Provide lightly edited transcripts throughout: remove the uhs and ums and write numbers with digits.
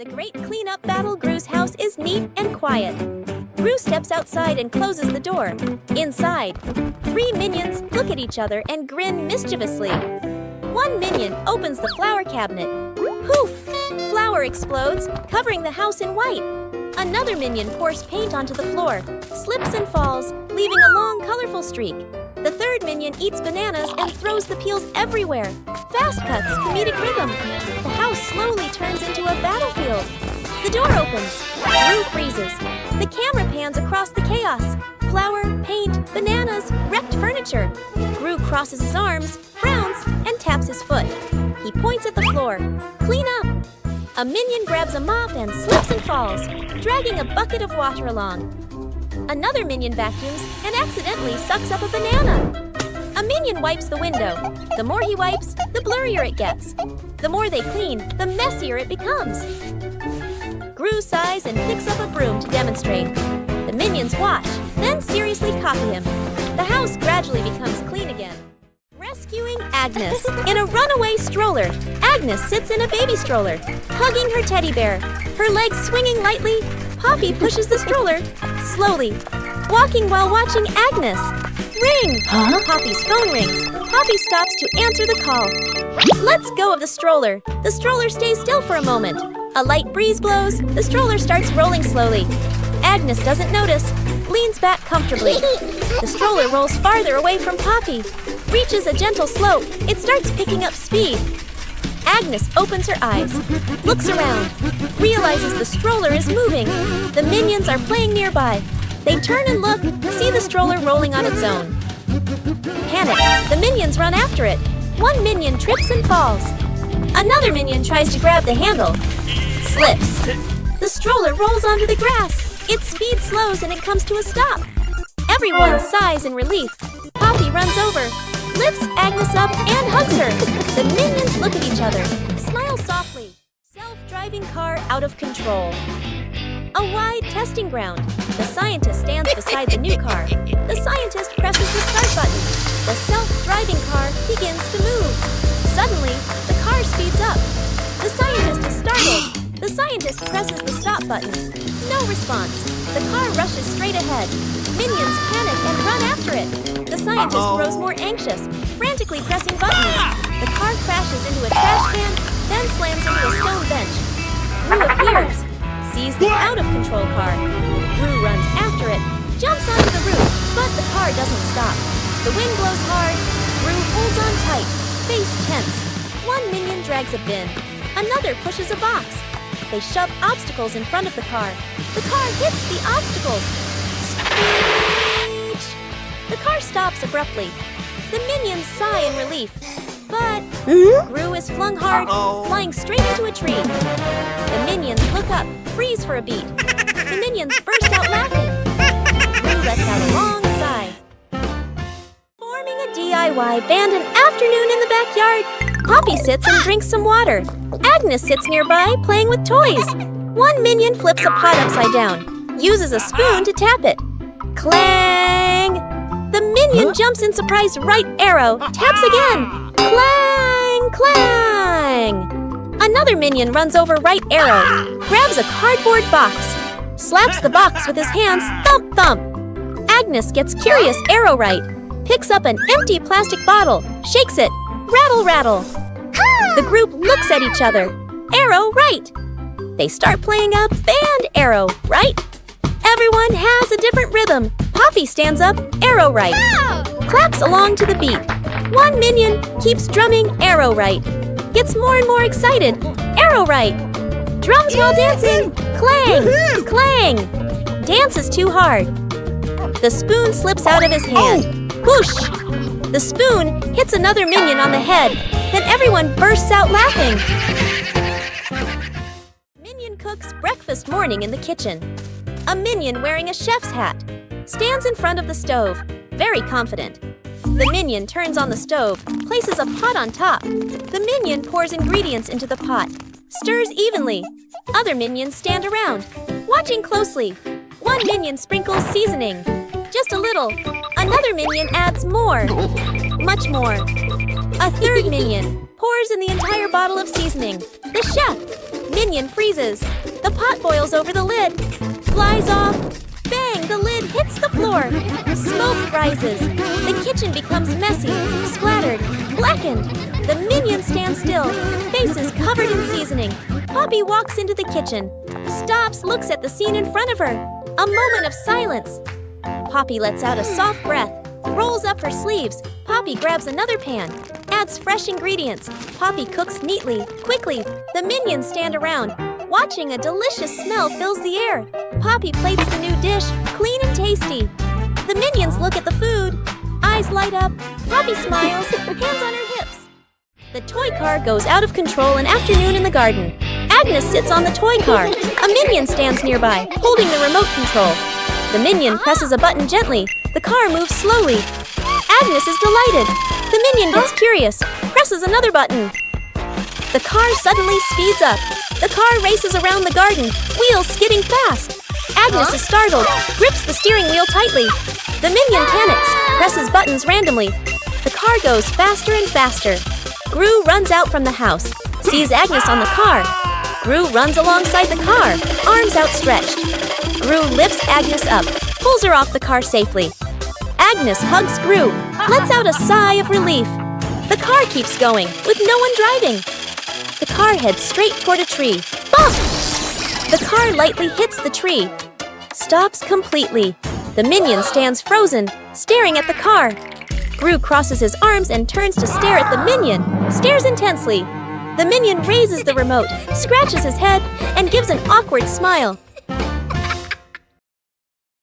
The great cleanup battle. Gru's house is neat and quiet. Gru steps outside and closes the door. Inside, 3 minions look at each other and grin mischievously. One minion opens the flower cabinet. Poof! Flour explodes, covering the house in white. Another minion pours paint onto the floor, slips and falls, leaving a long, colorful streak. The third minion eats bananas and throws the peels everywhere. Fast cuts, comedic rhythm. The house slowly turns into a battlefield. The door opens. Gru freezes. The camera pans across the chaos. Flour, paint, bananas, wrecked furniture. Gru crosses his arms, frowns, and taps his foot. He points at the floor. Clean up! A minion grabs a mop and slips and falls, dragging a bucket of water along. Another minion vacuums and accidentally sucks up a banana. A minion wipes the window. The more he wipes, the blurrier it gets. The more they clean, the messier it becomes. Gru sighs and picks up a broom to demonstrate. The minions watch, then seriously copy him. The house gradually becomes clean again. Rescuing Agnes. In a runaway stroller, Agnes sits in a baby stroller, hugging her teddy bear. Her legs swinging lightly, Poppy pushes the stroller slowly, walking while watching Agnes. Ring! Huh? Poppy's phone rings. Poppy stops to answer the call. Let's go of the stroller. The stroller stays still for a moment. A light breeze blows. The stroller starts rolling slowly. Agnes doesn't notice, leans back comfortably. The stroller rolls farther away from Poppy, reaches a gentle slope. It starts picking up speed. Agnes opens her eyes, looks around, realizes the stroller is moving. The minions are playing nearby. They turn and look, see the stroller rolling on its own. Panic, the minions run after it. One minion trips and falls. Another minion tries to grab the handle, slips. The stroller rolls onto the grass. Its speed slows and it comes to a stop. Everyone sighs in relief. Poppy runs over, lifts Agnes up and hugs her. The minions look at each other, smile softly. Self-driving car out of control. A wide testing ground. The scientist stands beside the new car. The scientist presses the start button. The self-driving car begins to move. Suddenly, the car speeds up. The scientist is startled. The scientist presses the stop button. No response. The car rushes straight ahead. Minions panic and run after it. The scientist grows more anxious, frantically pressing buttons. The car crashes into a trash can, then slams into a stone bench. Gru appears, sees the out-of-control car. Gru runs after it, jumps onto the roof, but the car doesn't stop. The wind blows hard. Gru holds on tight, face tense. One minion drags a bin. Another pushes a box. They shove obstacles in front of the car. The car hits the obstacles. Screech! The car stops abruptly. The minions sigh in relief. But Gru is flung hard, flying straight into a tree. The minions look up, freeze for a beat. The minions burst out laughing. Gru lets out a long sigh. Forming a DIY band an afternoon in the backyard. Poppy sits and drinks some water. Agnes sits nearby, playing with toys. One minion flips a pot upside down, uses a spoon to tap it. Clang! The minion jumps in surprise right arrow, taps again. Clang! Clang! Another minion runs over right arrow, grabs a cardboard box, slaps the box with his hands, thump thump. Agnes gets curious arrow right, picks up an empty plastic bottle, shakes it, rattle rattle. The group looks at each other. Arrow right. They start playing a band arrow right. Everyone has a different rhythm. Poppy stands up, arrow right. Claps along to the beat. One minion keeps drumming arrow right. Gets more and more excited. Arrow right. Drums while dancing. Clang, clang. Dances too hard. The spoon slips out of his hand. Whoosh! The spoon hits another minion on the head. Then everyone bursts out laughing. Minion cooks breakfast morning in the kitchen. A minion wearing a chef's hat stands in front of the stove, very confident. The minion turns on the stove, places a pot on top. The minion pours ingredients into the pot, stirs evenly. Other minions stand around, watching closely. One minion sprinkles seasoning, just a little. Another minion adds more, much more. A third minion pours in the entire bottle of seasoning. The chef. Minion freezes. The pot boils over the lid. Flies off. Bang! The lid hits the floor. Smoke rises. The kitchen becomes messy, splattered, blackened. The minion stands still, faces covered in seasoning. Poppy walks into the kitchen, stops, looks at the scene in front of her. A moment of silence. Poppy lets out a soft breath, rolls up her sleeves. Poppy grabs another pan, adds fresh ingredients. Poppy cooks neatly, quickly. The minions stand around, watching. A delicious smell fills the air. Poppy plates the new dish, clean and tasty. The minions look at the food. Eyes light up. Poppy smiles, hands on her hips. The toy car goes out of control. An afternoon in the garden. Agnes sits on the toy car. A minion stands nearby, holding the remote control. The minion presses a button gently. The car moves slowly. Agnes is delighted. The minion gets curious, presses another button. The car suddenly speeds up. The car races around the garden, wheels skidding fast. Agnes is startled, grips the steering wheel tightly. The minion panics, presses buttons randomly. The car goes faster and faster. Gru runs out from the house, sees Agnes on the car. Gru runs alongside the car, arms outstretched. Gru lifts Agnes up, pulls her off the car safely. Agnes hugs Gru, lets out a sigh of relief. The car keeps going, with no one driving. The car heads straight toward a tree. Bump! The car lightly hits the tree. Stops completely. The minion stands frozen, staring at the car. Gru crosses his arms and turns to stare at the minion, stares intensely. The minion raises the remote, scratches his head, and gives an awkward smile.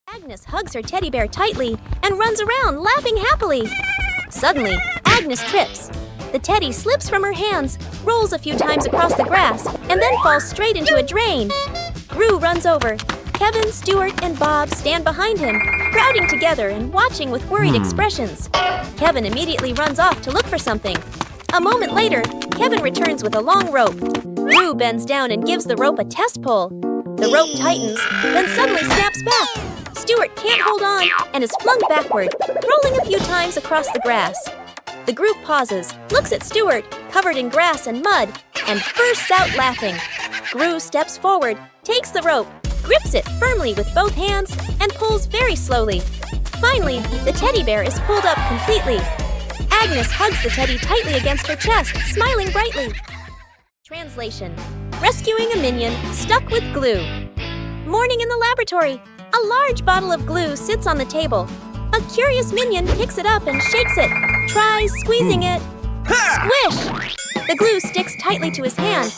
Agnes hugs her teddy bear tightly and runs around, laughing happily. Suddenly, Agnes trips. The teddy slips from her hands, rolls a few times across the grass, and then falls straight into a drain. Gru runs over. Kevin, Stuart, and Bob stand behind him, crowding together and watching with worried expressions. Kevin immediately runs off to look for something. A moment later, Kevin returns with a long rope. Gru bends down and gives the rope a test pull. The rope tightens, then suddenly snaps back. Stuart can't hold on and is flung backward, rolling a few times across the grass. The group pauses, looks at Stuart, covered in grass and mud, and bursts out laughing. Gru steps forward, takes the rope, grips it firmly with both hands, and pulls very slowly. Finally, the teddy bear is pulled up completely. Agnes hugs the teddy tightly against her chest, smiling brightly. Translation: rescuing a minion stuck with glue. Morning in the laboratory. A large bottle of glue sits on the table. A curious minion picks it up and shakes it, tries squeezing it. Squish! The glue sticks tightly to his hand.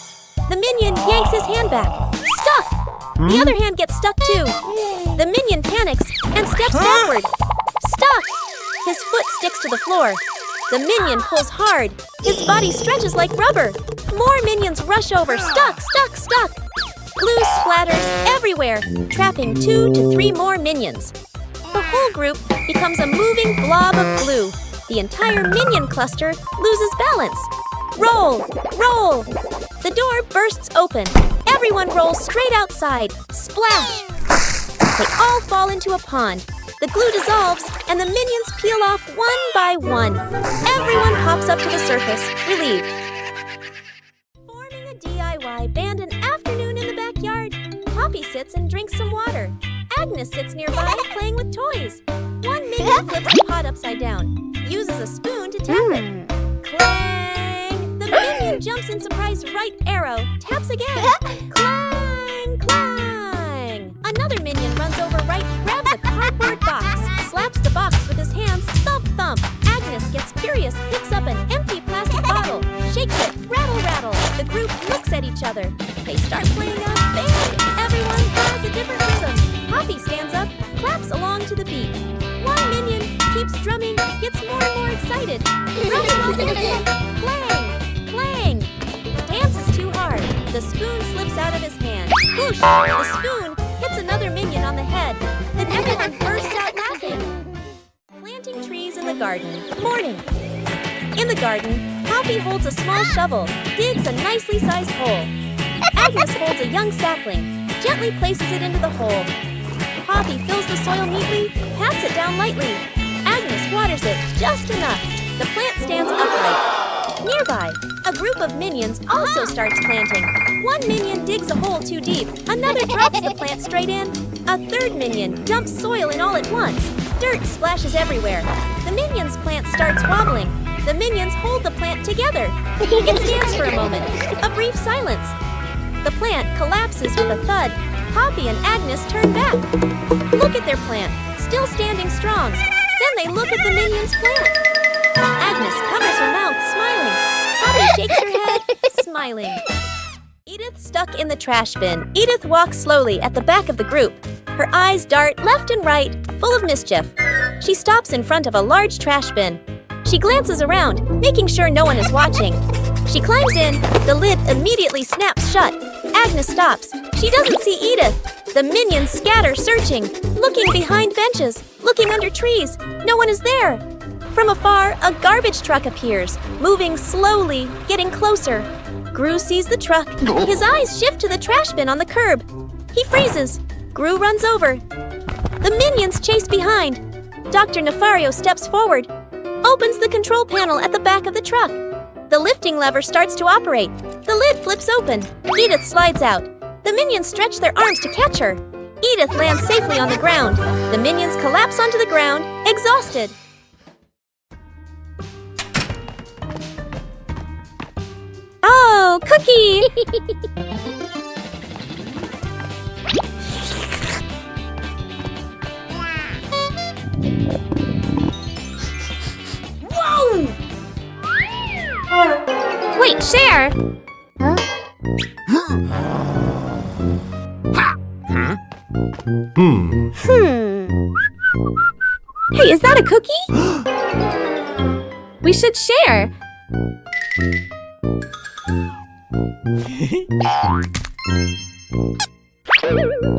The minion yanks his hand back. Stuck! The other hand gets stuck too. The minion panics and steps backward. Stuck! His foot sticks to the floor. The minion pulls hard. His body stretches like rubber. More minions rush over. Stuck, stuck, stuck. Glue splatters everywhere, trapping 2 to 3 more minions. The whole group becomes a moving blob of glue. The entire minion cluster loses balance. Roll! Roll! The door bursts open. Everyone rolls straight outside. Splash! They all fall into a pond. The glue dissolves, and the minions peel off one by one. Everyone hops up to the surface, relieved. Forming a DIY band an afternoon in the backyard. Poppy sits and drinks some water. Agnes sits nearby, playing with toys. One minion flips the pot upside down, uses a spoon to tap it. Clang! The minion jumps in surprise right arrow, taps again. Clang! Clang! Another minion runs over right, grabs a cardboard box, slaps the box with his hands, thump thump. Agnes gets curious, picks up an empty plastic bottle, shakes it, rattle rattle. The group looks at each other. They start playing a band. Everyone has a different rhythm. Poppy stands up, claps along to the beat. One minion keeps drumming, gets more and more excited. Drumming while dancing. Clang! Clang! Dance is too hard. The spoon slips out of his hand. Whoosh! The spoon hits another minion on the head. Then everyone bursts out laughing. Planting trees in the garden. Morning. In the garden, Poppy holds a small shovel, digs a nicely sized hole. Agnes holds a young sapling, gently places it into the hole. Poppy fills the soil neatly, pats it down lightly. Agnes waters it just enough. The plant stands upright. Nearby, a group of minions also starts planting. One minion digs a hole too deep. Another drops the plant straight in. A third minion dumps soil in all at once. Dirt splashes everywhere. The minion's plant starts wobbling. The minions hold the plant together. It stands for a moment. A brief silence. The plant collapses with a thud. Poppy and Agnes turn back. Look at their plant, still standing strong. Then they look at the minion's plant. Agnes covers her mouth, smiling. Poppy shakes her head, smiling. Edith stuck in the trash bin. Edith walks slowly at the back of the group. Her eyes dart left and right, full of mischief. She stops in front of a large trash bin. She glances around, making sure no one is watching. She climbs in. The lid immediately snaps shut. Agnes stops. She doesn't see Edith. The minions scatter, searching, looking behind benches, looking under trees. No one is there. From afar, a garbage truck appears, moving slowly, getting closer. Gru sees the truck. His eyes shift to the trash bin on the curb. He freezes. Gru runs over. The minions chase behind. Dr. Nefario steps forward, opens the control panel at the back of the truck. The lifting lever starts to operate. The lid flips open. Edith slides out. The minions stretch their arms to catch her. Edith lands safely on the ground. The minions collapse onto the ground, exhausted. Oh, Cookie! Whoa! Wait, Cher! Huh? Hey, is that a cookie? We should share.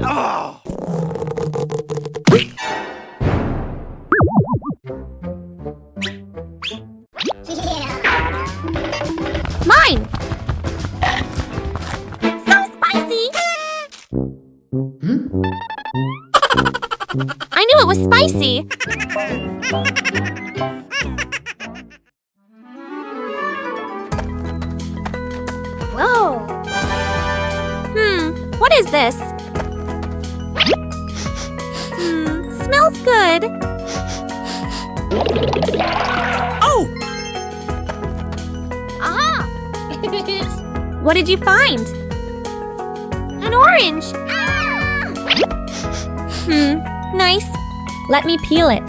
Oh. Mine! So spicy! I knew it was spicy! Whoa! What is this? Smells good! Oh! Aha! What did you find? An orange! Nice. Let me peel it.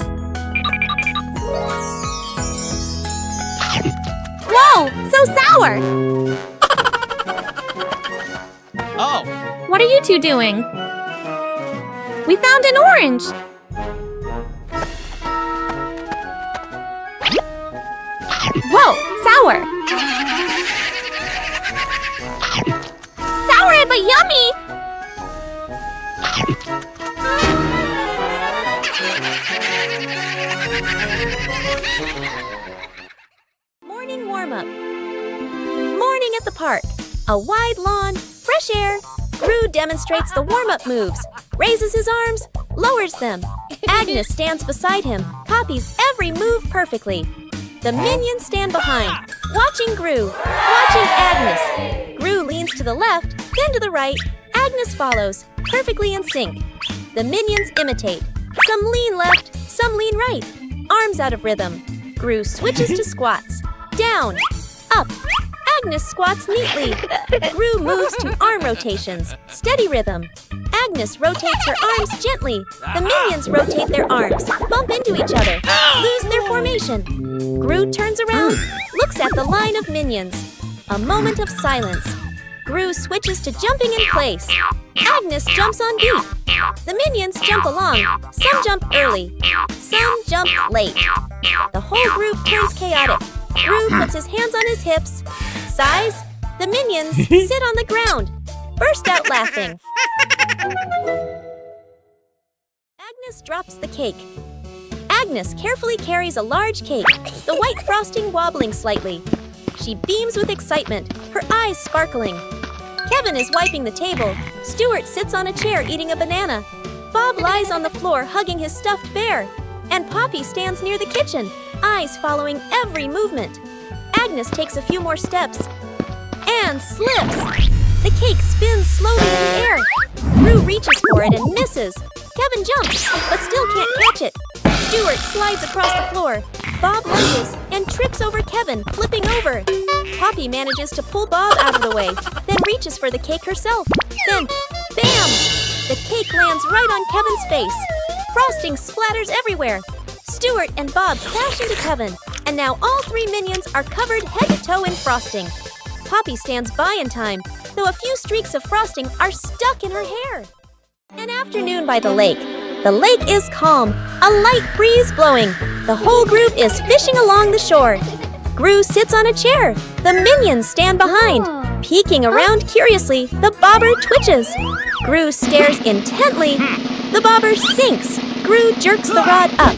Whoa! So sour! Oh! What are you two doing? We found an orange! Whoa! Sour! Sour but yummy! Morning warm-up. Morning at the park. A wide lawn, fresh air. Gru demonstrates the warm-up moves, raises his arms, lowers them. Agnes stands beside him, copies every move perfectly. The minions stand behind, watching Gru, watching Agnes. Gru leans to the left, then to the right. Agnes follows, perfectly in sync. The minions imitate. Some lean left, some lean right. Arms out of rhythm. Gru switches to squats. Down, up. Agnes squats neatly. Gru moves to arm rotations. Steady rhythm. Agnes rotates her arms gently. The minions rotate their arms, bump into each other, lose their formation. Gru turns around, looks at the line of minions. A moment of silence. Gru switches to jumping in place. Agnes jumps on beat. The minions jump along. Some jump early. Some jump late. The whole group turns chaotic. Gru puts his hands on his hips. Sighs. The minions sit on the ground. Burst out laughing. Agnes drops the cake. Agnes carefully carries a large cake, the white frosting wobbling slightly. She beams with excitement, her eyes sparkling. Kevin is wiping the table. Stuart sits on a chair eating a banana. Bob lies on the floor hugging his stuffed bear. And Poppy stands near the kitchen, eyes following every movement. Agnes takes a few more steps and slips. The cake spins slowly in the air. Gru reaches for it and misses. Kevin jumps, but still can't catch it. Stuart slides across the floor. Bob lunges and trips over Kevin, flipping over. Poppy manages to pull Bob out of the way, then reaches for the cake herself. Then, bam! The cake lands right on Kevin's face. Frosting splatters everywhere. Stuart and Bob crash into Kevin, and now all three minions are covered head to toe in frosting. Poppy stands by in time, though a few streaks of frosting are stuck in her hair. An afternoon by the lake. The lake is calm, a light breeze blowing. The whole group is fishing along the shore. Gru sits on a chair. The minions stand behind. Peeking around curiously, the bobber twitches. Gru stares intently. The bobber sinks. Gru jerks the rod up.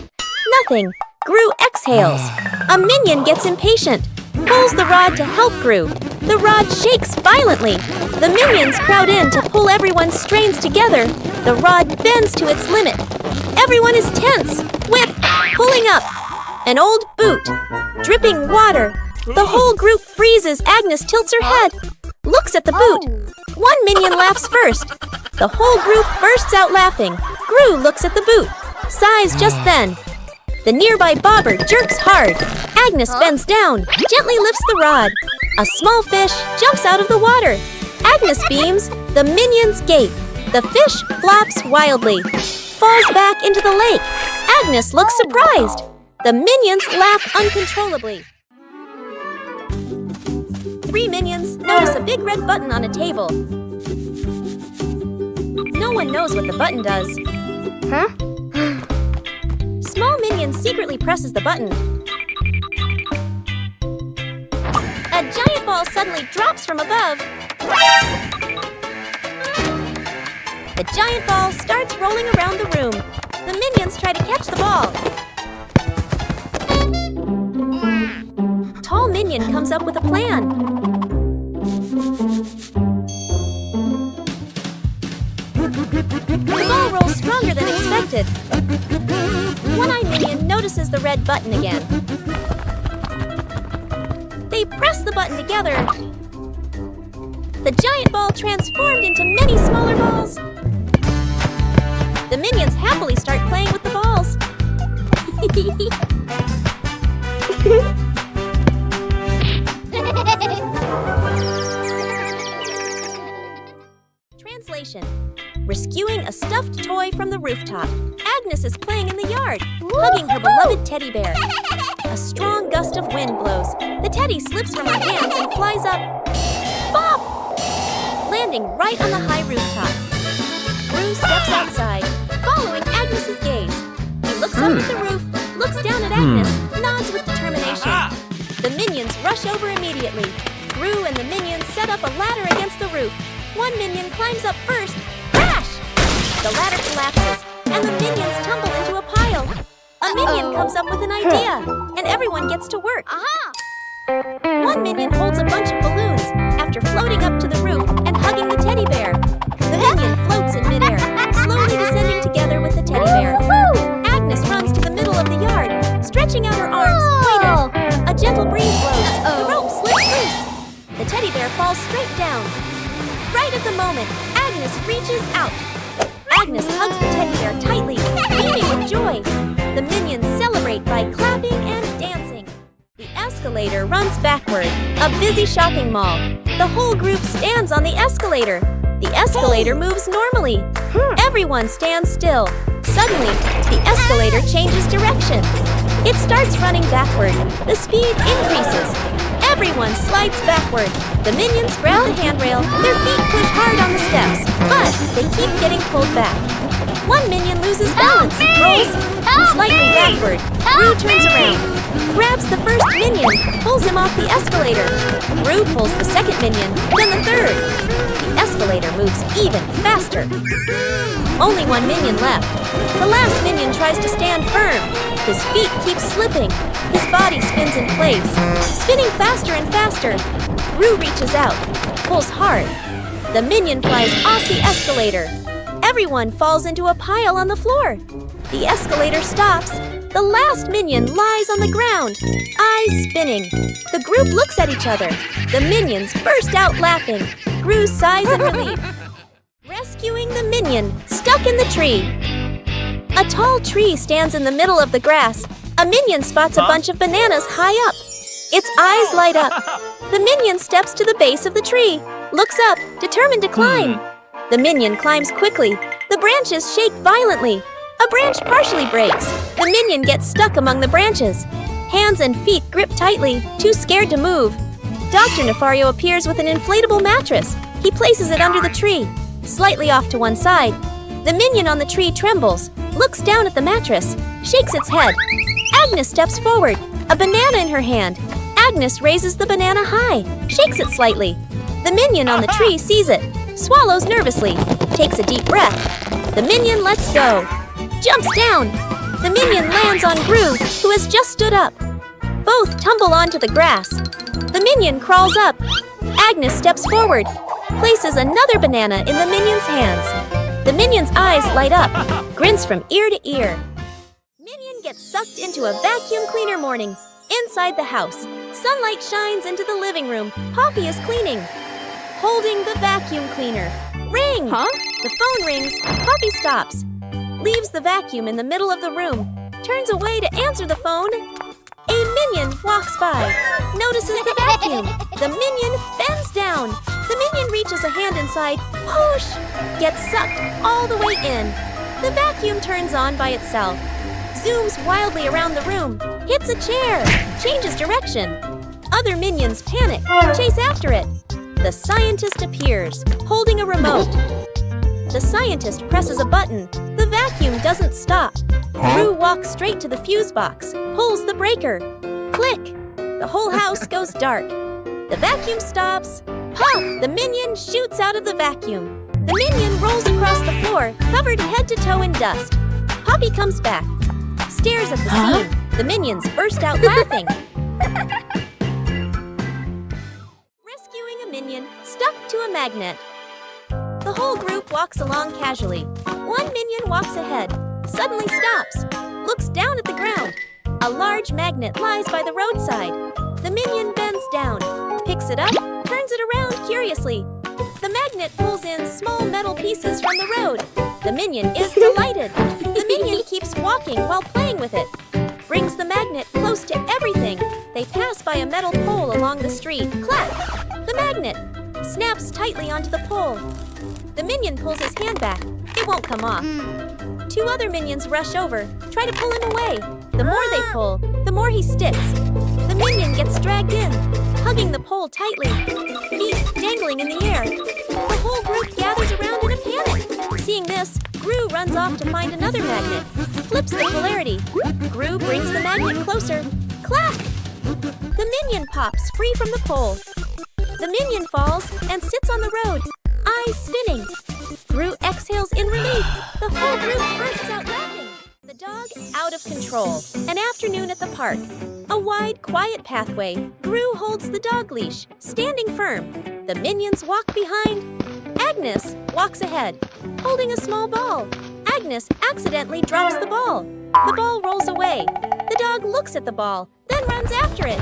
Nothing. Gru exhales. A minion gets impatient. Pulls the rod to help Gru. The rod shakes violently. The minions crowd in to pull everyone's strains together. The rod bends to its limit. Everyone is tense. Whip, pulling up. An old boot. Dripping water. The whole group freezes. Agnes tilts her head. Looks at the boot. One minion laughs first. The whole group bursts out laughing. Gru looks at the boot. Sighs just then. The nearby bobber jerks hard. Agnes bends down, gently lifts the rod. A small fish jumps out of the water. Agnes beams. The minions gape. The fish flops wildly. Falls back into the lake. Agnes looks surprised. The minions laugh uncontrollably. Three minions notice a big red button on a table. No one knows what the button does. Huh? Small minion secretly presses the button. A giant ball suddenly drops from above. The giant ball starts rolling around the room. The minions try to catch the ball. Tall minion comes up with a plan. The ball rolls stronger than expected. One-eyed minion notices the red button again. They press the button together. The giant ball transformed into many smaller balls. The minions happily start playing with the balls. Translation: rescuing a stuffed toy from the rooftop. Agnes is playing in the yard, hugging her beloved teddy bear. A strong gust of wind blows. The teddy slips from her hands and flies up. Bop! Landing right on the high rooftop. Gru steps outside, following Agnes's gaze. He looks up at the roof, looks down at Agnes, nods with determination. The minions rush over immediately. Gru and the minions set up a ladder against the roof. One minion climbs up first. Crash! The ladder collapses, and the minions tumble into a pile. A minion comes up with an idea, and everyone gets to work. One minion holds a bunch of balloons after floating up to the roof and hugging the teddy bear. The minion floats in midair, slowly descending together with the teddy bear. Agnes runs to the middle of the yard, stretching out her arms, waiting. A gentle breeze blows. The rope slips loose. The teddy bear falls straight down. Right at the moment, Agnes reaches out. Agnes hugs the teddy bear tightly, beaming with joy. The minions celebrate by clapping and dancing. The escalator runs backward, a busy shopping mall. The whole group stands on the escalator. The escalator moves normally. Everyone stands still. Suddenly, the escalator changes direction. It starts running backward. The speed increases. Everyone slides backward. The minions grab the handrail. Their feet push hard on the steps, but they keep getting pulled back. One minion loses balance, rolls slightly backward. Gru turns around, grabs the first minion, pulls him off the escalator. Gru pulls the second minion, then the third. The escalator moves even faster. Only one minion left. The last minion tries to stand firm. His feet keep slipping. His body spins in place, spinning faster and faster. Gru reaches out, pulls hard. The minion flies off the escalator. Everyone falls into a pile on the floor. The escalator stops. The last minion lies on the ground, eyes spinning. The group looks at each other. The minions burst out laughing. Gru sighs in relief. Rescuing the minion stuck in the tree. A tall tree stands in the middle of the grass. A minion spots a bunch of bananas high up. Its eyes light up. The minion steps to the base of the tree, looks up, determined to climb. The minion climbs quickly. The branches shake violently. A branch partially breaks. The minion gets stuck among the branches. Hands and feet grip tightly, too scared to move. Dr. Nefario appears with an inflatable mattress. He places it under the tree, slightly off to one side. The minion on the tree trembles, looks down at the mattress, shakes its head. Agnes steps forward, a banana in her hand. Agnes raises the banana high, shakes it slightly. The minion on the tree sees it, swallows nervously, takes a deep breath. The minion lets go, jumps down. The minion lands on Gru, who has just stood up. Both tumble onto the grass. The minion crawls up. Agnes steps forward, places another banana in the minion's hands. The minion's eyes light up, grins from ear to ear. Minion gets sucked into a vacuum cleaner morning. Inside the house, sunlight shines into the living room. Poppy is cleaning. Holding the vacuum cleaner. Ring! The phone rings. Poppy stops. Leaves the vacuum in the middle of the room. Turns away to answer the phone. A minion walks by. Notices the vacuum. The minion bends down. The minion reaches a hand inside. Whoosh! Gets sucked all the way in. The vacuum turns on by itself. Zooms wildly around the room. Hits a chair. Changes direction. Other minions panic. Chase after it. The scientist appears, holding a remote. The scientist presses a button. The vacuum doesn't stop. Gru walks straight to the fuse box, pulls the breaker. Click! The whole house goes dark. The vacuum stops. Puff! The minion shoots out of the vacuum. The minion rolls across the floor, covered head to toe in dust. Poppy comes back, stares at the scene. The minions burst out laughing. Rescuing a minion stuck to a magnet. The whole group walks along casually. One minion walks ahead, suddenly stops, looks down at the ground. A large magnet lies by the roadside. The minion bends down, picks it up, turns it around curiously. The magnet pulls in small metal pieces from the road. The minion is delighted. The minion keeps walking while playing with it. Brings the magnet close to everything. They pass by a metal pole along the street. Clap! The magnet snaps tightly onto the pole. The minion pulls his hand back. It won't come off. Two other minions rush over, try to pull him away. The more they pull, the more he sticks. The minion gets dragged in, hugging the pole tightly, feet dangling in the air. The whole group gathers around in a panic. Seeing this, Gru runs off to find another magnet, flips the polarity. Gru brings the magnet closer. Clap! The minion pops free from the pole. The minion falls and sits on the road, eyes spinning. Gru exhales in relief. The whole group bursts out laughing. The dog out of control. An afternoon at the park. A wide, quiet pathway. Gru holds the dog leash, standing firm. The minions walk behind. Agnes walks ahead, holding a small ball. Agnes accidentally drops the ball. The ball rolls away. The dog looks at the ball, then runs after it.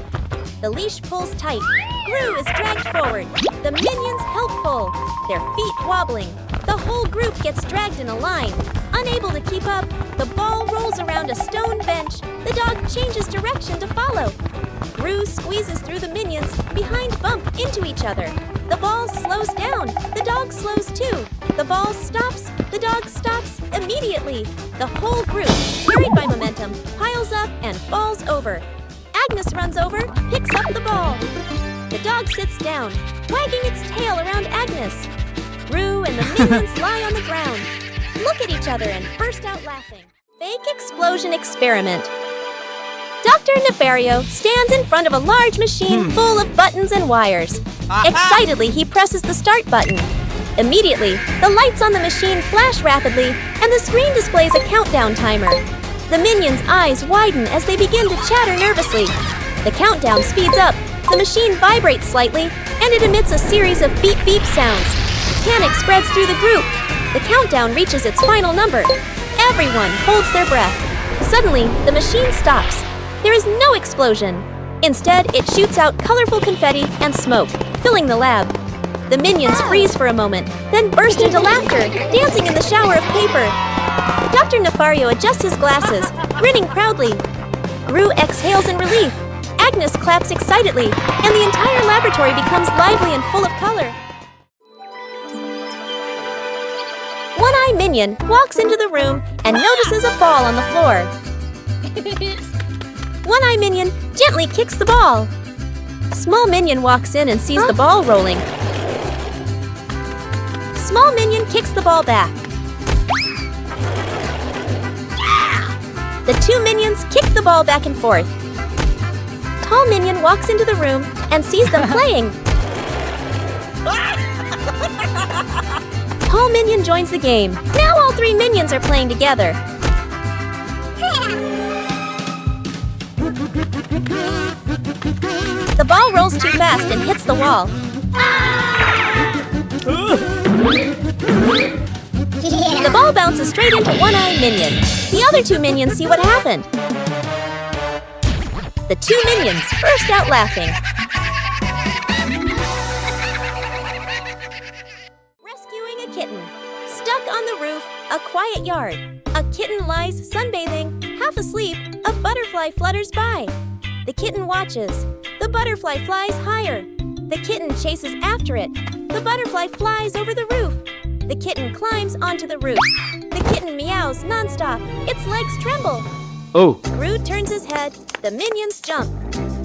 The leash pulls tight. Gru is dragged forward. The minions help pull, their feet wobbling. The whole group gets dragged in a line. Unable to keep up, the ball rolls around a stone bench. The dog changes direction to follow. Gru squeezes through the minions, behind bump into each other. The ball slows down. The dog slows too. The ball stops. The dog stops immediately. The whole group, carried by momentum, piles up and falls over. Agnes runs over, picks up the ball. The dog sits down, wagging its tail around Agnes. Gru and the minions lie on the ground, look at each other and burst out laughing. Fake explosion experiment. Dr. Nefario stands in front of a large machine full of buttons and wires. Excitedly, he presses the start button. Immediately, the lights on the machine flash rapidly, and the screen displays a countdown timer. The minions' eyes widen as they begin to chatter nervously. The countdown speeds up, the machine vibrates slightly, and it emits a series of beep-beep sounds. Panic spreads through the group. The countdown reaches its final number. Everyone holds their breath. Suddenly, the machine stops. There is no explosion. Instead, it shoots out colorful confetti and smoke, filling the lab. The minions freeze for a moment, then burst into laughter, dancing in the shower of paper. Dr. Nefario adjusts his glasses, grinning proudly. Gru exhales in relief. Agnes claps excitedly, and the entire laboratory becomes lively and full of color. One-Eye Minion walks into the room and notices a ball on the floor. One-Eye Minion gently kicks the ball. Small Minion walks in and sees the ball rolling. Small Minion kicks the ball back. The two minions kick the ball back and forth. Tall Minion walks into the room and sees them playing. Tall Minion joins the game. Now all three minions are playing together. The ball rolls too fast and hits the wall. The ball bounces straight into One-Eye Minion. The other two minions see what happened. The two minions burst out laughing. Rescuing a kitten. Stuck on the roof, a quiet yard. A kitten lies sunbathing, half asleep. A butterfly flutters by. The kitten watches. The butterfly flies higher. The kitten chases after it. The butterfly flies over the roof. The kitten climbs onto the roof. The kitten meows nonstop. Its legs tremble. Oh. Gru turns his head. The minions jump.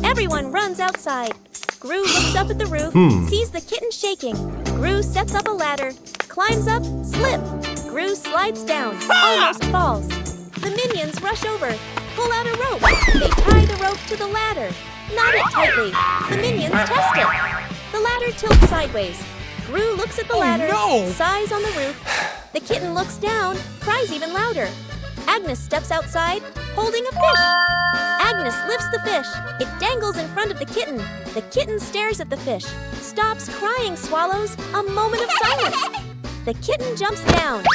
Everyone runs outside. Gru looks up at the roof, sees the kitten shaking. Gru sets up a ladder, climbs up, slip. Gru slides down, almost falls. The minions rush over, pull out a rope. They tie the rope to the ladder, knot it tightly. The minions test it. The ladder tilts sideways. Gru looks at the ladder, sighs on the roof. The kitten looks down, cries even louder. Agnes steps outside, holding a fish. Agnes lifts the fish. It dangles in front of the kitten. The kitten stares at the fish, stops crying, swallows. A moment of silence. The kitten jumps down.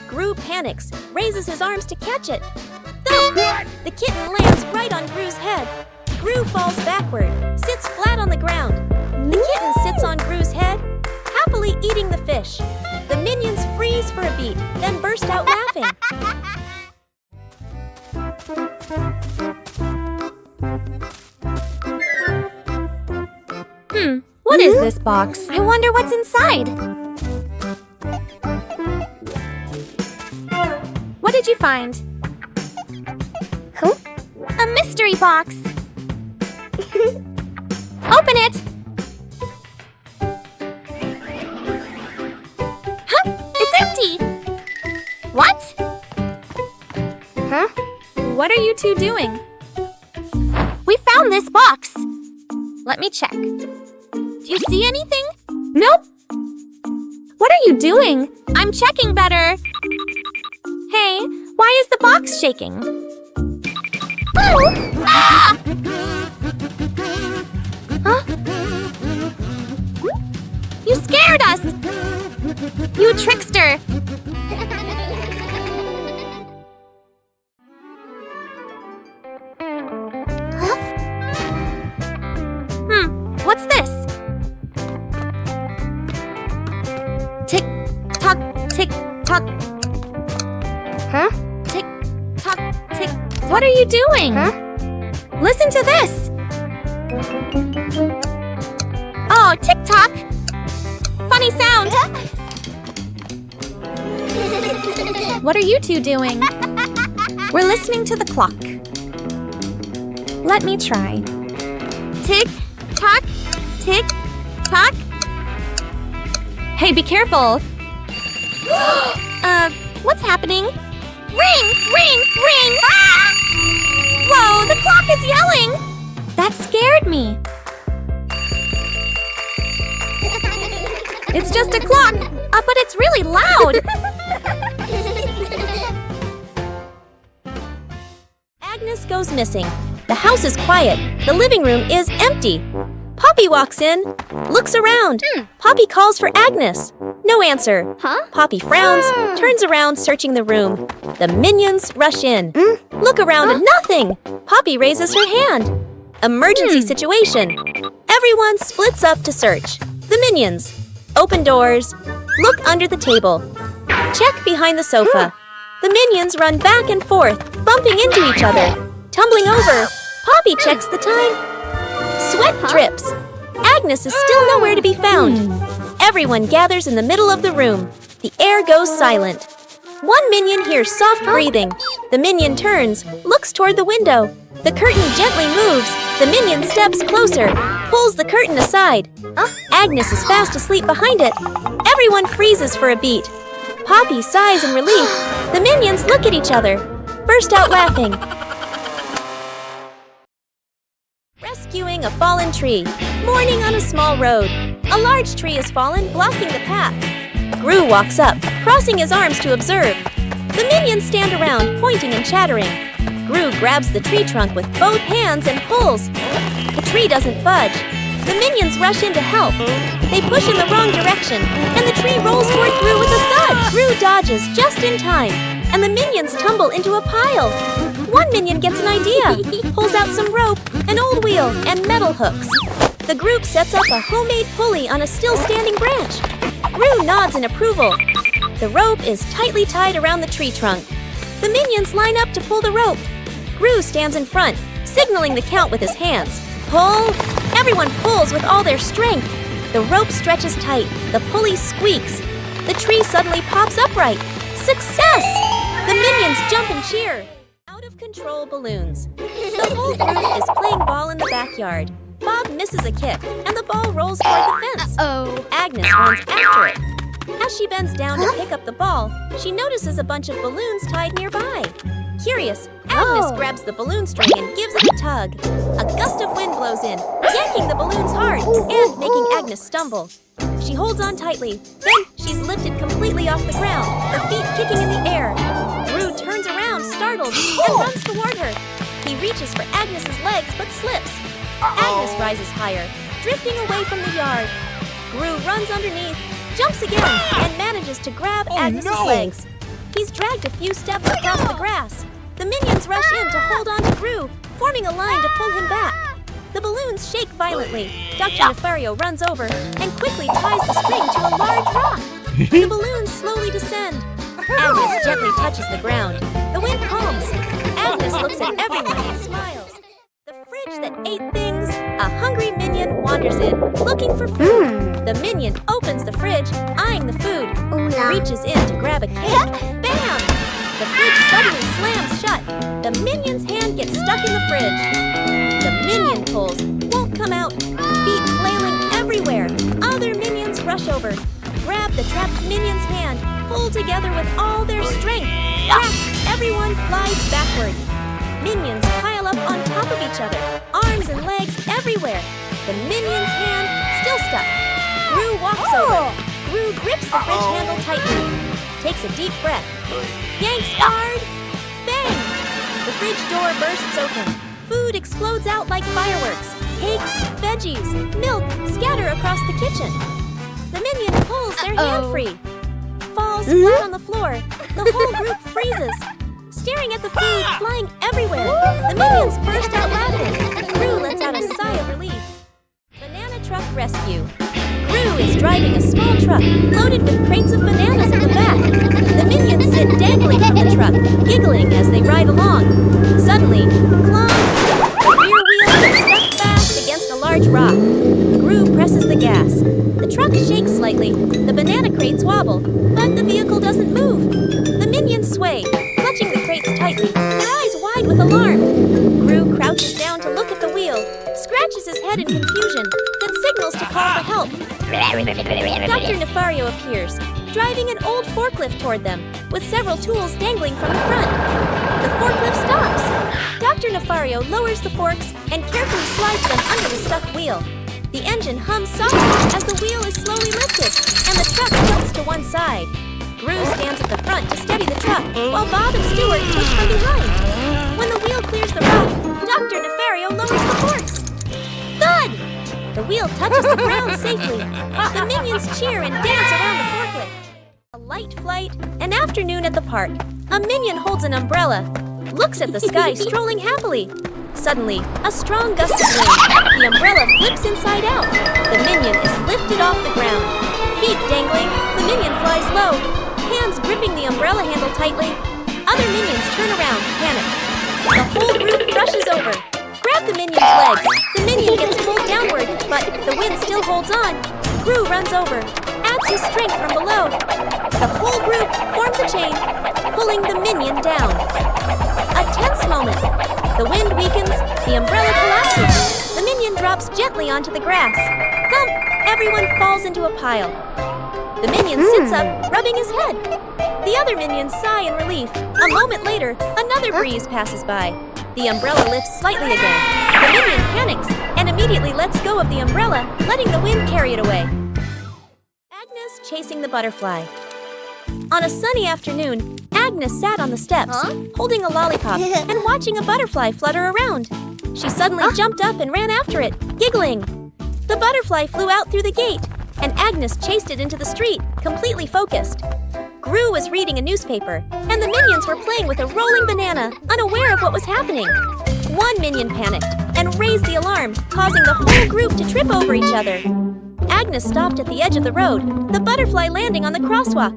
Gru panics, raises his arms to catch it. Thump! The kitten lands right on Gru's head. Gru falls backward, sits flat on the ground. The kitten sits on Gru's head, happily eating the fish. The minions freeze for a beat, then burst out laughing. What is this box? I wonder what's inside. What did you find? Huh? A mystery box. Open it. Huh? It's empty. What? Huh? What are you two doing? We found this box. Let me check. Do you see anything? Nope. What are you doing? I'm checking better. Hey, why is the box shaking? Oh! Ah! Huh? You scared us! You trickster! What's this? Tick tock, tick tock. Huh? Tick tock, tick. What are you doing? Huh? Listen to this. Oh, tick tock. Funny sound. What are you two doing? We're listening to the clock. Let me try. Tick tock, tick tock. Hey, be careful. What's happening? Ring, ring, ring! Ah! Whoa, the clock is yelling! That scared me. It's just a clock, but it's really loud. Agnes goes missing. The house is quiet. The living room is empty. Poppy walks in, looks around. Poppy calls for Agnes. No answer. Huh? Poppy frowns, turns around, searching the room. The minions rush in. Look around and nothing! Poppy raises her hand. Emergency situation. Everyone splits up to search. The minions. Open doors. Look under the table. Check behind the sofa. The minions run back and forth, bumping into each other. Tumbling over. Poppy checks the time. Sweat drips. Agnes is still nowhere to be found. Everyone gathers in the middle of the room. The air goes silent. One minion hears soft breathing. The minion turns, looks toward the window. The curtain gently moves. The minion steps closer, pulls the curtain aside. Agnes is fast asleep behind it. Everyone freezes for a beat. Poppy sighs in relief. The minions look at each other, burst out laughing. Rescuing a fallen tree. Morning on a small road. A large tree has fallen, blocking the path. Gru walks up, crossing his arms to observe. The minions stand around, pointing and chattering. Gru grabs the tree trunk with both hands and pulls. The tree doesn't budge. The minions rush in to help. They push in the wrong direction, and the tree rolls toward Gru with a thud. Gru dodges just in time, and the minions tumble into a pile. One minion gets an idea, pulls out some rope, an old wheel, and metal hooks. The group sets up a homemade pulley on a still-standing branch. Gru nods in approval. The rope is tightly tied around the tree trunk. The minions line up to pull the rope. Gru stands in front, signaling the count with his hands. Pull! Everyone pulls with all their strength. The rope stretches tight. The pulley squeaks. The tree suddenly pops upright. Success! The minions jump and cheer. Out of control balloons. The whole group is playing ball in the backyard. Bob misses a kick, and the ball rolls toward the fence. Agnes runs after it. As she bends down to pick up the ball, she notices a bunch of balloons tied nearby. Curious, Agnes grabs the balloon string and gives it a tug. A gust of wind blows in, yanking the balloons hard and making Agnes stumble. She holds on tightly. Then she's lifted completely off the ground, her feet kicking in the air. Gru turns around, startled, and runs toward her. He reaches for Agnes's legs but slips. Agnes rises higher, drifting away from the yard. Gru runs underneath, jumps again, and manages to grab Agnes's legs. He's dragged a few steps across the grass. The minions rush in to hold on to Gru, forming a line to pull him back. The balloons shake violently. Dr. Nefario runs over and quickly ties the string to a large rock. The balloons slowly descend. Agnes gently touches the ground. The wind calms. Agnes looks at everyone and smiles. The fridge that ate things, a hungry minion wanders in, looking for food. The minion opens the fridge, eyeing the food, reaches in to grab a cake. Bam! The fridge suddenly slams shut. The minion's hand gets stuck in the fridge. The minion pulls, won't come out, feet flailing everywhere. Other minions rush over, grab the trapped minion's hand, pull together with all their strength. Crack! Everyone flies backward. Minions pile up on top of each other, arms and legs everywhere. The minion's hand still stuck. Gru walks over. Gru grips the fridge handle tightly, takes a deep breath, yanks hard, bang! The fridge door bursts open. Food explodes out like fireworks. Cakes, veggies, milk scatter across the kitchen. The minion pulls their hand free, falls flat on the floor. The whole group freezes, staring at the food flying everywhere. The minions burst out laughing. Gru lets out a sigh of relief. Banana truck rescue. Gru is driving a small truck loaded with crates of bananas in the back. The minions sit dangling from the truck, giggling as they ride along. Suddenly, clunk! The rear wheel gets stuck fast against a large rock. Gru presses the gas. The truck shakes slightly. The banana crates wobble, but the vehicle doesn't move. The minions sway, clutching the crates tightly, their eyes wide with alarm. Gru crouches down to look at the wheel, scratches his head in confusion, then signals to call for help. Dr. Nefario appears, driving an old forklift toward them, with several tools dangling from the front. The forklift stops. Dr. Nefario lowers the forks and carefully slides them under the stuck wheel. The engine hums softly as the wheel is slowly lifted, and the truck tilts to one side. Gru stands at the front to steady the truck, while Bob and Stuart push from behind. When the wheel clears the rock, Dr. Nefario lowers the forks. Thud! The wheel touches the ground safely. The minions cheer and dance around the forklift. A light flight, an afternoon at the park. A minion holds an umbrella. looks at the sky, strolling happily. Suddenly, a strong gust of wind. The umbrella flips inside out. The minion is lifted off the ground. Feet dangling, the minion flies low. Hands gripping the umbrella handle tightly. Other minions turn around, panicked. The whole group rushes over. Grab the minion's legs. The minion gets pulled downward, but the wind still holds on. Gru runs over, adds his strength from below. The whole group forms a chain, pulling the minion down. A tense moment. The wind weakens, the umbrella collapses. The minion drops gently onto the grass. Thump! Everyone falls into a pile. The minion sits up, rubbing his head. The other minions sigh in relief. A moment later, another breeze passes by. The umbrella lifts slightly again. The minion panics and immediately lets go of the umbrella, letting the wind carry it away. Agnes chasing the butterfly. On a sunny afternoon, Agnes sat on the steps, holding a lollipop and watching a butterfly flutter around. She suddenly jumped up and ran after it, giggling. The butterfly flew out through the gate, and Agnes chased it into the street, completely focused. Gru was reading a newspaper, and the minions were playing with a rolling banana, unaware of what was happening. One minion panicked and raised the alarm, causing the whole group to trip over each other. Agnes stopped at the edge of the road, the butterfly landing on the crosswalk.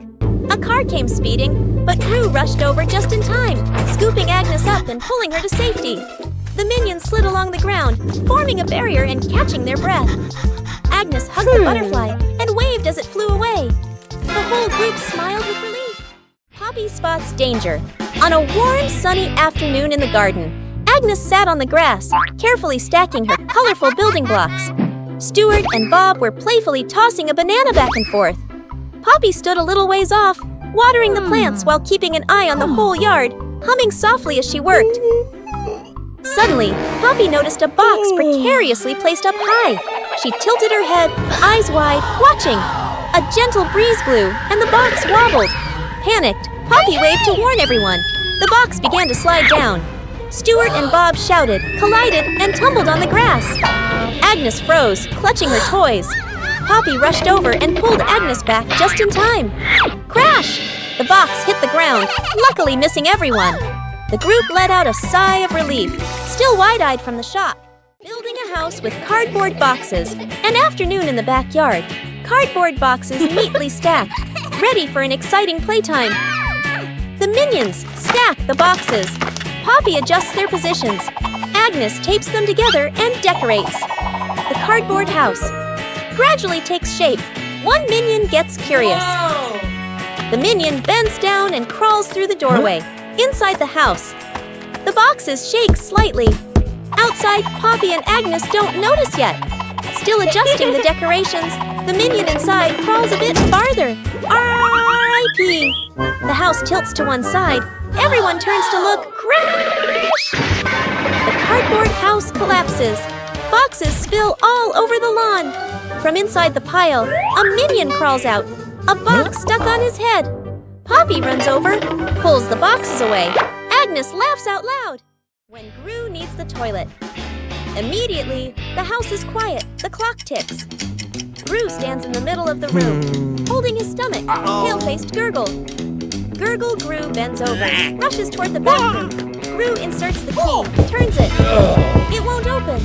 A car came speeding, but Gru rushed over just in time, scooping Agnes up and pulling her to safety. The minions slid along the ground, forming a barrier and catching their breath. Agnes hugged the butterfly and waved as it flew away. The whole group smiled with relief. Poppy spots danger. On a warm, sunny afternoon in the garden, Agnes sat on the grass, carefully stacking her colorful building blocks. Stuart and Bob were playfully tossing a banana back and forth. Poppy stood a little ways off, watering the plants while keeping an eye on the whole yard, humming softly as she worked. Suddenly, Poppy noticed a box precariously placed up high. She tilted her head, eyes wide, watching. A gentle breeze blew, and the box wobbled. Panicked, Poppy waved to warn everyone. The box began to slide down. Stuart and Bob shouted, collided, and tumbled on the grass. Agnes froze, clutching her toys. Poppy rushed over and pulled Agnes back just in time. Crash! The box hit the ground, luckily missing everyone. The group let out a sigh of relief, still wide-eyed from the shock. Building a house with cardboard boxes. An afternoon in the backyard. Cardboard boxes neatly stacked, ready for an exciting playtime. The minions stack the boxes. Poppy adjusts their positions. Agnes tapes them together and decorates. The cardboard house gradually takes shape. One minion gets curious. The minion bends down and crawls through the doorway. Inside the house, the boxes shake slightly. Outside, Poppy and Agnes don't notice yet. Still adjusting the decorations, the minion inside crawls a bit farther. R.I.P. The house tilts to one side. Everyone turns to look. Crash! The cardboard house collapses. Boxes spill all over the lawn. From inside the pile, a minion crawls out, a box stuck on his head. Poppy runs over, pulls the boxes away. Agnes laughs out loud. When Gru needs the toilet. Immediately, the house is quiet. The clock ticks. Gru stands in the middle of the room, holding his stomach, pale-faced Gurgle. Gurgle Gru bends over, rushes toward the bathroom. Gru inserts the key, turns it. It won't open.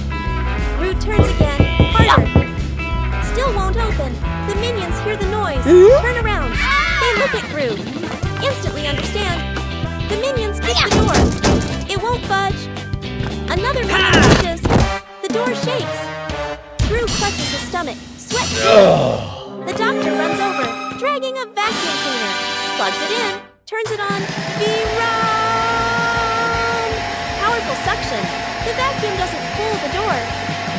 Gru turns again, harder. Still won't open. The minions hear the noise, turn around. They look at Gru. Instantly understand. The minions kick the door. It won't budge. Another minion pushes. The door shakes. Gru clutches his stomach, sweat dripping. The doctor runs over, dragging a vacuum cleaner. Plugs it in, turns it on. Run! Powerful suction. The vacuum doesn't pull the door.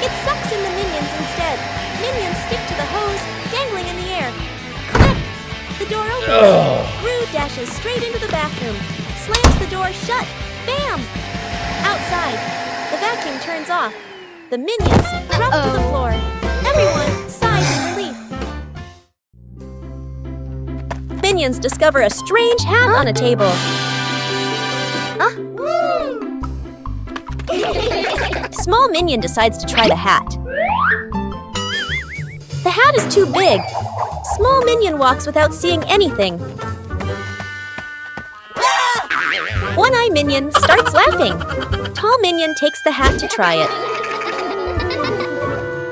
It sucks in the minions instead. Minions stick to the hose, dangling in the air. Click! The door opens. Gru dashes straight into the bathroom, slams the door shut. Bam! Outside, the vacuum turns off. The minions drop to the floor. Everyone sighs in relief. Minions discover a strange hat on a table. Small minion decides to try the hat. The hat is too big. Small minion walks without seeing anything. One-Eye Minion starts laughing. Tall Minion takes the hat to try it.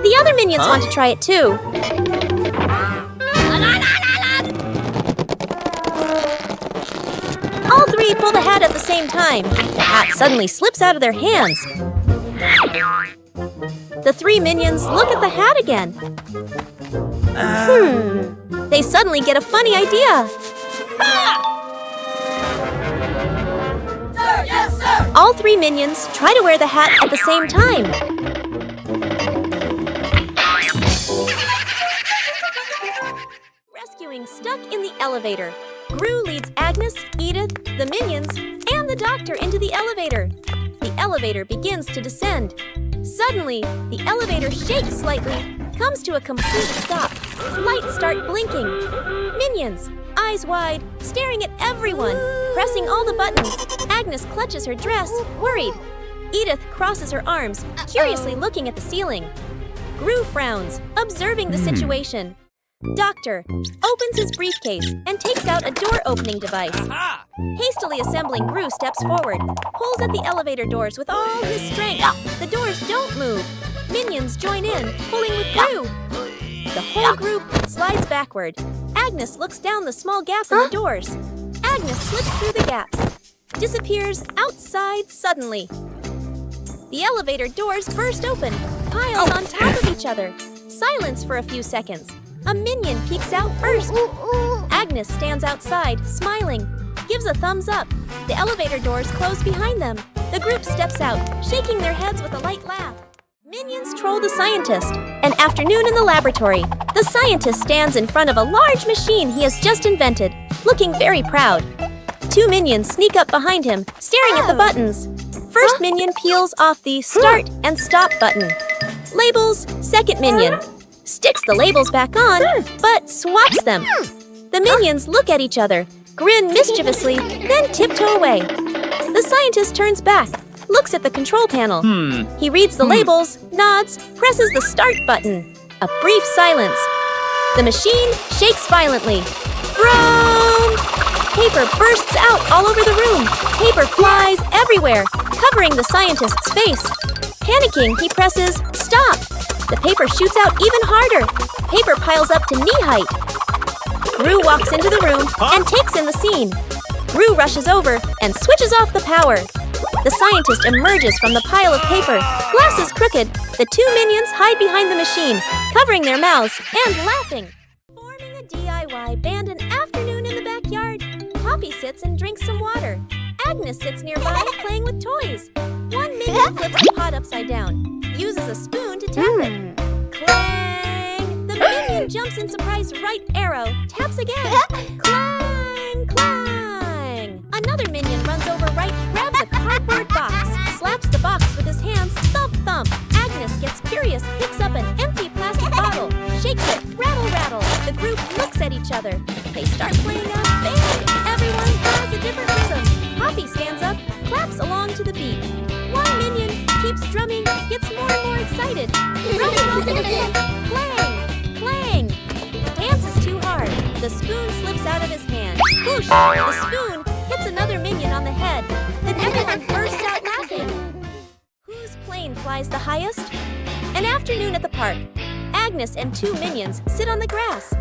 The other minions want to try it too. All three pull the hat at the same time. The hat suddenly slips out of their hands. The three minions look at the hat again. They suddenly get a funny idea. Sir, yes, sir! All three minions try to wear the hat at the same time. Rescuing stuck in the elevator. Gru leads Agnes, Edith, the minions, and the doctor into the elevator. The elevator begins to descend. Suddenly, the elevator shakes slightly, comes to a complete stop. Lights start blinking. Minions, eyes wide, staring at everyone, pressing all the buttons. Agnes clutches her dress, worried. Edith crosses her arms, curiously looking at the ceiling. Gru frowns, observing the situation. Doctor opens his briefcase and takes out a door-opening device. Hastily assembling, Gru steps forward, pulls at the elevator doors with all his strength. The doors don't move. Minions join in, pulling with Gru. The whole group slides backward. Agnes looks down the small gap in the doors. Agnes slips through the gap, disappears outside suddenly. The elevator doors burst open, piles on top of each other. Silence for a few seconds. A minion peeks out first. Agnes stands outside, smiling, gives a thumbs up. The elevator doors close behind them. The group steps out, shaking their heads with a light laugh. Minions troll the scientist. An afternoon in the laboratory. The scientist stands in front of a large machine he has just invented, looking very proud. Two minions sneak up behind him, staring at the buttons. First minion peels off the start and stop button. Labels, second minion. Sticks the labels back on, but swaps them. The minions look at each other, grin mischievously, then tiptoe away. The scientist turns back, looks at the control panel. He reads the labels, nods, presses the start button. A brief silence. The machine shakes violently. Vroom! Paper bursts out all over the room. Paper flies everywhere, covering the scientist's face. Panicking, he presses stop. The paper shoots out even harder. Paper piles up to knee height. Gru walks into the room and takes in the scene. Gru rushes over and switches off the power. The scientist emerges from the pile of paper, glasses crooked. The two minions hide behind the machine, covering their mouths and laughing. Forming a DIY band an afternoon in the backyard. Poppy sits and drinks some water. Agnes sits nearby playing with toys. One minion flips the pot upside down, uses a spoon to tap it. Clang! The minion jumps in surprise right arrow, taps again. Clang! Clang! Another minion runs over right, grabs a cardboard box, slaps the box with his hands, thump thump. Agnes gets curious, picks up an empty plastic bottle, shakes it, rattle rattle. The group looks at each other. They start playing a band. Everyone has a different rhythm. Poppy stands up, claps along to the beat. One minion keeps drumming, gets more and more excited. Drumming off the beat. Clang! Clang! Dance is too hard. The spoon slips out of his hand. Whoosh! The spoon hits another minion on the head. Then everyone bursts out laughing. Whose plane flies the highest? An afternoon at the park. Agnes and two minions sit on the grass.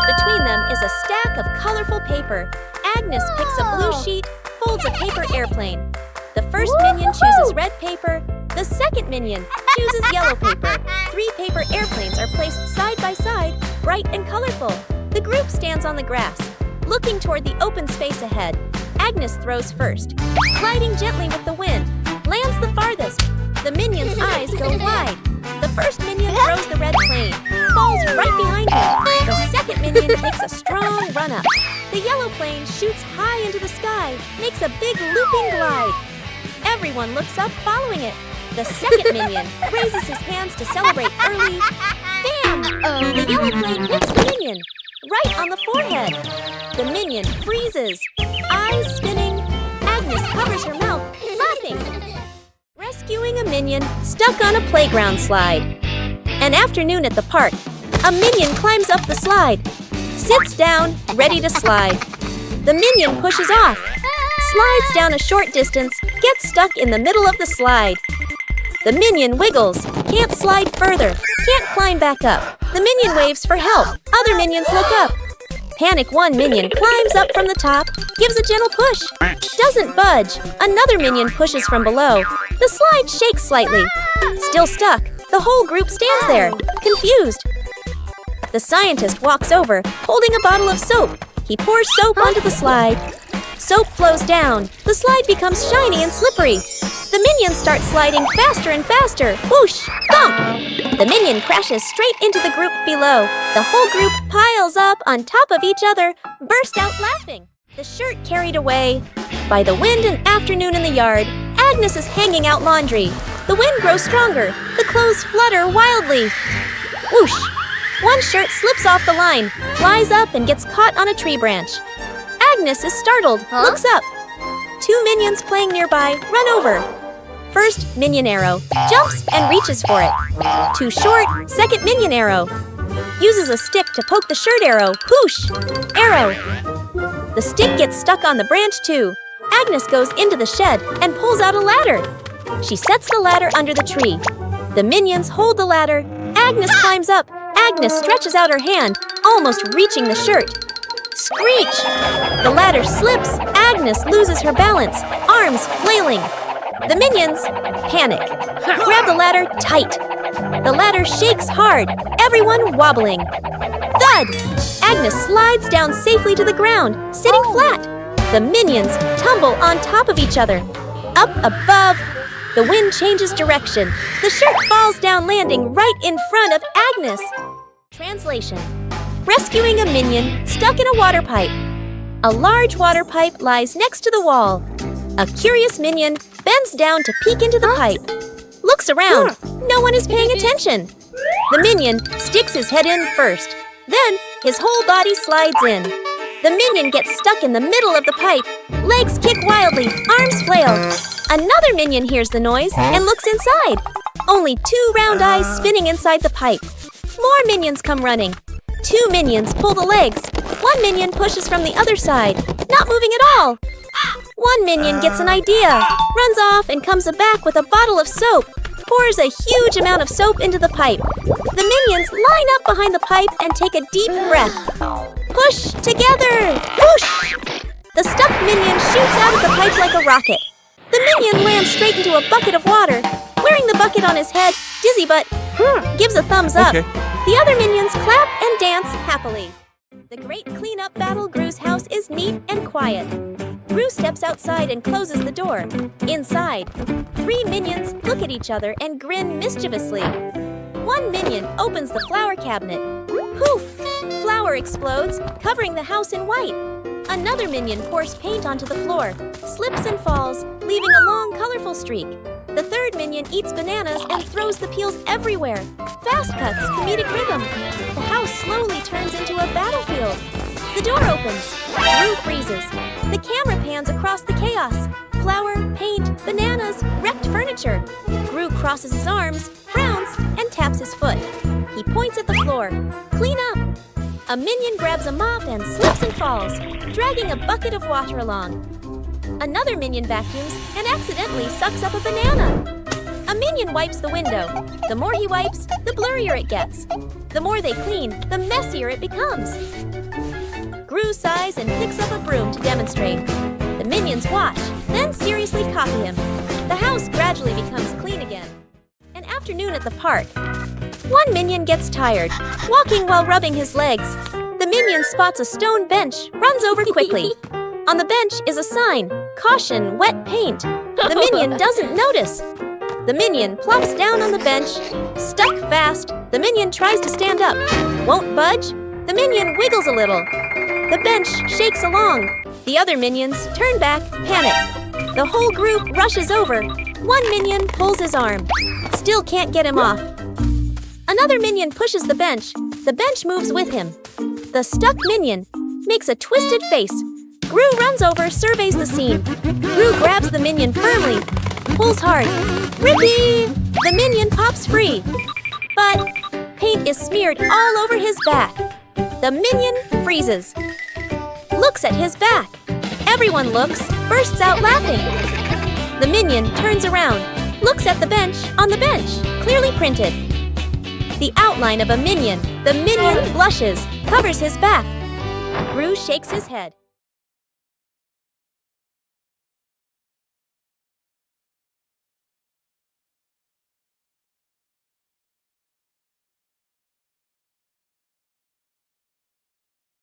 Between them is a stack of colorful paper. Agnes picks a blue sheet, folds a paper airplane. The first minion chooses red paper. The second minion chooses yellow paper. Three paper airplanes are placed side by side, bright and colorful. The group stands on the grass, looking toward the open space ahead. Agnes throws first, gliding gently with the wind, lands the farthest. The minion's eyes go wide. The first minion throws the red plane, falls right behind him. The second minion takes a strong run-up. The yellow plane shoots high into the sky, makes a big looping glide. Everyone looks up, following it. The second minion raises his hands to celebrate early. Bam! The yellow plane hits the minion, right on the forehead. The minion freezes, eyes spinning. Agnes covers her mouth, laughing. Rescuing a minion stuck on a playground slide. An afternoon at the park. A minion climbs up the slide, sits down, ready to slide. The minion pushes off. slides down a short distance, gets stuck in the middle of the slide. The minion wiggles, can't slide further, can't climb back up. The minion waves for help. Other minions look up. Panic one minion climbs up from the top, gives a gentle push. Doesn't budge. Another minion pushes from below. The slide shakes slightly. Still stuck. The whole group stands there, confused. The scientist walks over, holding a bottle of soap. He pours soap onto the slide. Soap flows down. The slide becomes shiny and slippery. The minions start sliding faster and faster. Whoosh! Thump! The minion crashes straight into the group below. The whole group piles up on top of each other, burst out laughing. The shirt carried away. By the wind and afternoon in the yard, Agnes is hanging out laundry. The wind grows stronger. The clothes flutter wildly. Whoosh! One shirt slips off the line, flies up and gets caught on a tree branch. Agnes is startled, looks up. Two minions playing nearby run over. First minion arrow, jumps and reaches for it. Too short, second minion arrow. Uses a stick to poke the shirt arrow, whoosh! Arrow. The stick gets stuck on the branch too. Agnes goes into the shed and pulls out a ladder. She sets the ladder under the tree. The minions hold the ladder. Agnes climbs up. Agnes stretches out her hand, almost reaching the shirt. Screech! The ladder slips. Agnes loses her balance, arms flailing. The minions panic. Grab the ladder tight. The ladder shakes hard, everyone wobbling. Thud! Agnes slides down safely to the ground, sitting flat. The minions tumble on top of each other. Up above, the wind changes direction. The shirt falls down, landing right in front of Agnes. Translation: rescuing a minion stuck in a water pipe. A large water pipe lies next to the wall. A curious minion bends down to peek into the pipe. Looks around. No one is paying attention. The minion sticks his head in first. Then his whole body slides in. The minion gets stuck in the middle of the pipe. Legs kick wildly, arms flail. Another minion hears the noise and looks inside. Only two round eyes spinning inside the pipe. More minions come running. Two minions pull the legs. One minion pushes from the other side, not moving at all. One minion gets an idea, runs off and comes back with a bottle of soap, pours a huge amount of soap into the pipe. The minions line up behind the pipe and take a deep breath. Push together! Whoosh! The stuck minion shoots out of the pipe like a rocket. The minion lands straight into a bucket of water. Wearing the bucket on his head, dizzy but gives a thumbs up. Okay. The other minions clap and dance happily. The great cleanup battle Gru's house is neat and quiet. Gru steps outside and closes the door. Inside, three minions look at each other and grin mischievously. One minion opens the flower cabinet. Poof! Flour explodes, covering the house in white. Another minion pours paint onto the floor, slips and falls, leaving a long, colorful streak. The third minion eats bananas and throws the peels everywhere. Fast cuts, comedic rhythm. The house slowly turns into a battlefield. The door opens. Gru freezes. The camera pans across the chaos. Flour, paint, bananas, wrecked furniture. Gru crosses his arms, frowns, and taps his foot. He points at the floor. Clean up. A minion grabs a mop and slips and falls, dragging a bucket of water along. Another minion vacuums and accidentally sucks up a banana. A minion wipes the window. The more he wipes, the blurrier it gets. The more they clean, the messier it becomes. Gru sighs and picks up a broom to demonstrate. The minions watch, then seriously copy him. The house gradually becomes clean again. An afternoon at the park. One minion gets tired, walking while rubbing his legs. The minion spots a stone bench, runs over quickly. On the bench is a sign, "Caution, wet paint." The minion doesn't notice. The minion plops down on the bench, stuck fast. The minion tries to stand up, won't budge. The minion wiggles a little. The bench shakes along. The other minions turn back, panic. The whole group rushes over. One minion pulls his arm. Still can't get him off. Another minion pushes the bench. The bench moves with him. The stuck minion makes a twisted face. Gru runs over, surveys the scene. Gru grabs the minion firmly, pulls hard. Rippee! The minion pops free. But paint is smeared all over his back. The minion freezes. Looks at his back. Everyone looks, bursts out laughing. The minion turns around, looks at the bench on the bench, clearly printed. The outline of a minion. The minion blushes, covers his back. Gru shakes his head.